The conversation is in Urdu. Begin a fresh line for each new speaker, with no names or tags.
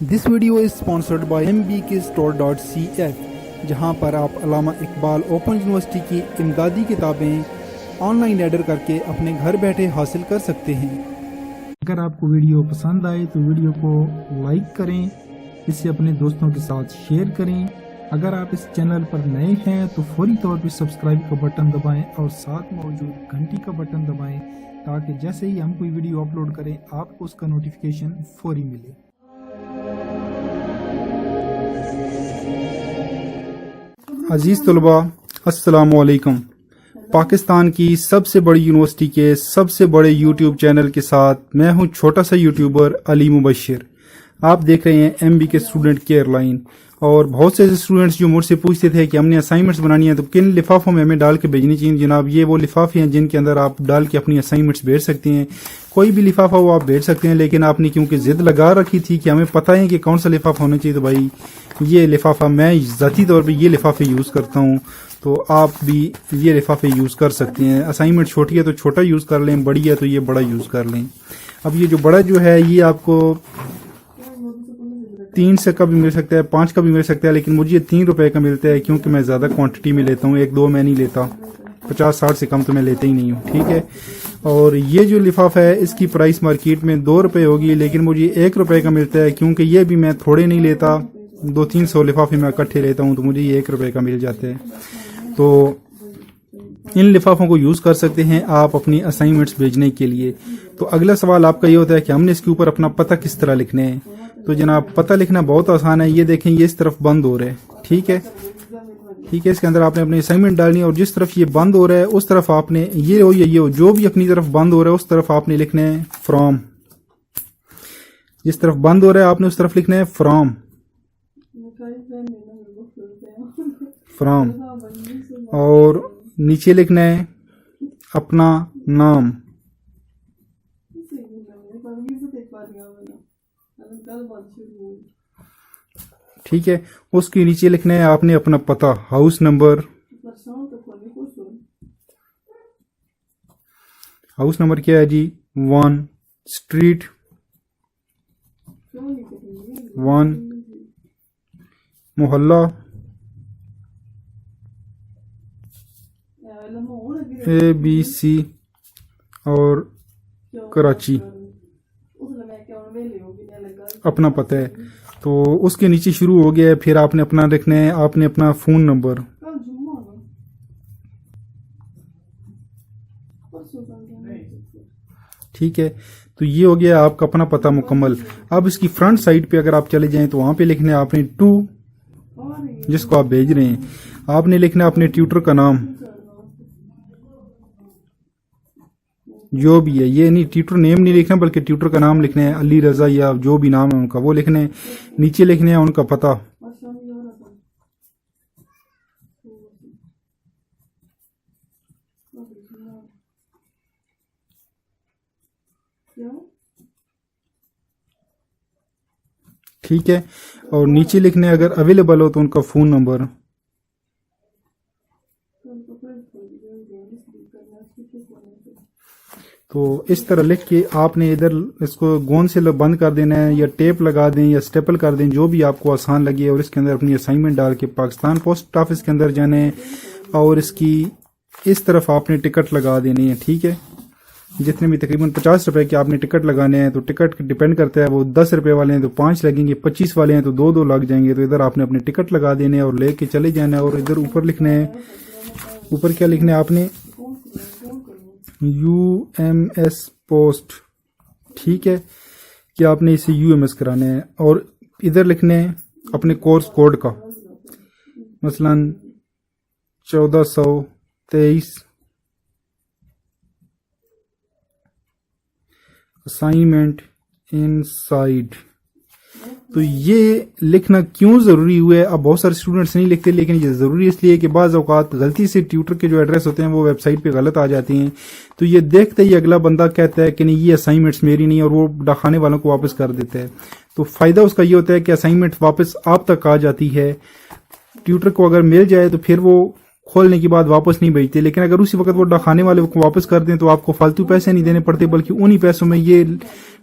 This video is sponsored by mbkstore.cf جہاں پر آپ علامہ اقبال اوپن یونیورسٹی کی امدادی کتابیں آن لائن آرڈر کر کے اپنے گھر بیٹھے حاصل کر سکتے ہیں۔ اگر آپ کو ویڈیو پسند آئے تو ویڈیو کو لائک کریں، اسے اپنے دوستوں کے ساتھ شیئر کریں۔ اگر آپ اس چینل پر نئے ہیں تو فوری طور پہ سبسکرائب کا بٹن دبائیں اور ساتھ موجود گھنٹی کا بٹن دبائیں تاکہ جیسے ہی ہم کوئی ویڈیو اپلوڈ کریں آپ کو اس کا نوٹیفیکیشن فوری ملے۔ عزیز طلباء، السلام علیکم۔ پاکستان کی سب سے بڑی یونیورسٹی کے سب سے بڑے یوٹیوب چینل کے ساتھ میں ہوں چھوٹا سا یوٹیوبر علی مبشر۔ آپ دیکھ رہے ہیں MBK اسٹوڈنٹ کیئر لائن، اور بہت سے اسٹوڈنٹس جو مجھ سے پوچھتے تھے کہ ہم نے اسائنمنٹس بنانی ہے تو کن لفافوں میں ہمیں ڈال کے بھیجنی چاہیے۔ جناب، یہ وہ لفافے ہیں جن کے اندر آپ ڈال کے اپنی اسائنمنٹس بھیج سکتے ہیں۔ کوئی بھی لفافہ وہ آپ بھیج سکتے ہیں، لیکن آپ نے کیونکہ ضد لگا رکھی تھی کہ ہمیں پتہ ہے کہ کون سا لفافہ ہونا چاہیے، تو بھائی یہ لفافہ میں ذاتی طور پہ یہ لفافے یوز کرتا ہوں، تو آپ بھی یہ لفافے یوز کر سکتے ہیں۔ اسائنمنٹ چھوٹی ہے تو چھوٹا یوز کر لیں، بڑی ہے تو یہ بڑا یوز کر لیں۔ اب یہ جو بڑا جو ہے یہ آپ کو 3 سے کا بھی مل سکتا ہے، 5 کا بھی مل سکتا ہے، لیکن مجھے 3 روپے کا ملتا ہے کیونکہ میں زیادہ کوانٹٹی میں لیتا ہوں، 1-2 میں نہیں لیتا، 50-60 سے کم تو میں لیتا ہی نہیں ہوں، ٹھیک ہے۔ اور یہ جو لفافہ ہے اس کی پرائس مارکیٹ میں 2 روپے ہوگی، لیکن مجھے 1 روپے کا ملتا ہے کیونکہ یہ بھی میں تھوڑے نہیں لیتا، 200-300 لفافے میں اکٹھے لیتا ہوں، تو مجھے یہ 1 روپے کا مل جاتا ہے۔ تو ان لفافوں کو یوز کر سکتے ہیں آپ اپنی اسائنمنٹس بھیجنے کے لیے۔ تو اگلا سوال آپ کا یہ ہوتا ہے کہ ہم نے اس کے اوپر اپنا پتہ کس طرح لکھنا ہے۔ تو جناب، پتہ لکھنا بہت آسان ہے۔ یہ دیکھیں، یہ اس طرف بند ہو رہا ہے، ٹھیک ہے، ٹھیک ہے۔ اس کے اندر آپ نے اپنی اسائنمنٹ ڈالنی ہے، اور جس طرف یہ بند ہو رہا ہے اس طرف آپ نے یہ ہو یا یہ ہو، جو بھی اپنی طرف بند ہو رہا ہے اس طرف آپ نے لکھنا ہے فرام۔ جس طرف بند ہو رہا ہے آپ نے اس طرف لکھنا ہے فرام، فرام، اور نیچے لکھنا ہے اپنا نام، ٹھیک ہے۔ اس کے نیچے لکھنا ہے آپ نے اپنا پتہ، ہاؤس نمبر، ہاؤس نمبر کیا ہے جی 1 اسٹریٹ 1 محلہ ABC اور کراچی، اپنا پتہ ہے۔ تو اس کے نیچے شروع ہو گیا ہے، پھر آپ نے اپنا لکھنا ہے، آپ نے اپنا فون نمبر، ٹھیک ہے۔ تو یہ ہو گیا آپ کا اپنا پتہ مکمل۔ اب اس کی فرنٹ سائڈ پہ اگر آپ چلے جائیں تو وہاں پہ لکھنا ہے آپ نے ٹو، جس کو آپ بھیج رہے ہیں، آپ نے لکھنا ہے اپنے ٹیوٹر کا نام جو بھی ہے، یہ نہیں ٹیوٹر نیم نہیں لکھنا بلکہ ٹیوٹر کا نام لکھنا ہے، علی رضا یا جو بھی نام ہے ان کا وہ لکھنا ہے۔ نیچے لکھنا ہے ان کا پتہ، ٹھیک ہے، اور نیچے لکھنے اگر اویلیبل ہو تو ان کا فون نمبر۔ تو اس طرح لکھ کے آپ نے ادھر اس کو گون سے بند کر دینا ہے، یا ٹیپ لگا دیں یا سٹیپل کر دیں، جو بھی آپ کو آسان لگے، اور اس کے اندر اپنی اسائنمنٹ ڈال کے پاکستان پوسٹ آفس کے اندر جانا ہے، اور اس کی اس طرف آپ نے ٹکٹ لگا دینی ہے، ٹھیک ہے۔ جتنے بھی تقریباً 50 روپے کے آپ نے ٹکٹ لگانے ہیں، تو ٹکٹ ڈیپینڈ کرتا ہے، وہ 10 روپے والے ہیں تو 5 لگیں گے، 25 والے ہیں تو 2 لگ جائیں گے۔ تو ادھر آپ نے اپنے ٹکٹ لگا دینے اور لے کے چلے جانا ہے، اور ادھر اوپر لکھنا ہے، اوپر کیا لکھنا ہے آپ نے UMS پوسٹ، ٹھیک ہے، کہ آپ نے اسے UMS کرانا ہے، اور ادھر لکھنے ہیں اپنے کورس کوڈ کا، مثلا 1423 اسائنمنٹ ان سائڈ۔ تو یہ لکھنا کیوں ضروری ہوا ہے؟ اب بہت سارے اسٹوڈنٹس نہیں لکھتے، لیکن یہ ضروری اس لیے کہ بعض اوقات غلطی سے ٹیوٹر کے جو ایڈریس ہوتے ہیں وہ ویب سائٹ پہ غلط آ جاتی ہیں، تو یہ دیکھتے ہی اگلا بندہ کہتا ہے کہ نہیں یہ اسائنمنٹس میری نہیں، اور وہ ڈاکخانے والوں کو واپس کر دیتا ہے۔ تو فائدہ اس کا یہ ہوتا ہے کہ اسائنمنٹ واپس آپ تک آ جاتی ہے۔ ٹیوٹر کو اگر مل جائے تو پھر وہ کھولنے کے بعد واپس نہیں بھیجتے، لیکن اگر اسی وقت وہ ڈاکخانے والے کو واپس کر دیں تو آپ کو فالتو پیسے نہیں دینے پڑتے، بلکہ انہی پیسوں میں یہ